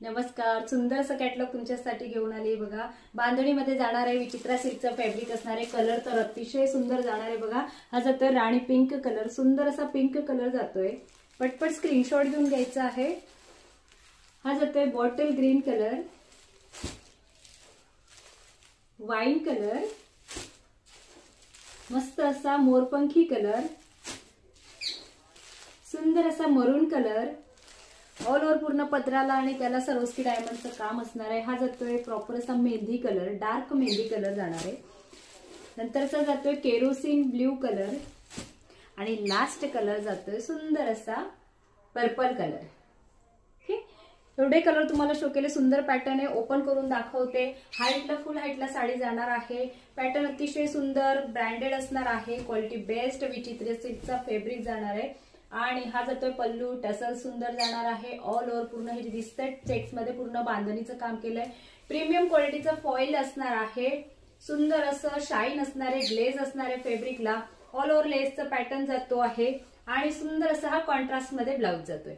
नमस्कार, सुंदर असं कॅटलॉग तुमच्यासाठी घेऊन आली बघा। बांधणीमध्ये जाणार आहे, विचित्रा सिल्कचं फॅब्रिक असणार आहे। कलर तर अतिशय सुंदर जाणार आहे बघा। हा जातोय राणी पिंक कलर, सुंदर असा पिंक कलर जातोय। पटपट स्क्रीनशॉट घेऊन घ्यायचा आहे। हा जातोय bottle green colour, wine colour, मस्त असा मोरपंखी कलर, सुंदर असा मरून कलर, ऑल ओव्हर पूर्ण पदराला आणि त्याला सरोस्की डायमंडचं काम असणार आहे। हा जातोय प्रॉपर असा mehndi colour, dark mehndi colour जाणार आहे। नंतरचा जातोय केरोसिन ब्ल्यू कलर आणि लास्ट कलर जातोय सुंदर असा पर्पल कलर। एवढे कलर तुम्हाला शो केले। सुंदर पॅटर्न आहे, ओपन करून दाखवते। हाईटला फुल हाईटला साडी जाणार आहे। पॅटर्न अतिशय सुंदर ब्रँडेड असणार आहे। क्वालिटी बेस्ट विचित्र सिल्कचा फॅब्रिक जाणार आहे आणि हा जातोय पल्लू, टसल सुंदर जाणार आहे। ऑल ओव्हर पूर्ण हे दिसतंय चेक्स मध्ये पूर्ण बांधणीचं काम केलंय। प्रीमियम क्वालिटीचं फॉइल असणार आहे। सुंदर असं शाईन असणार आहे, ग्लेज असणार आहे फॅब्रिकला। ऑल ओव्हर लेसचं पॅटर्न जातो आहे आणि सुंदर असा हा कॉन्ट्रास्ट मध्ये ब्लाउज जातोय।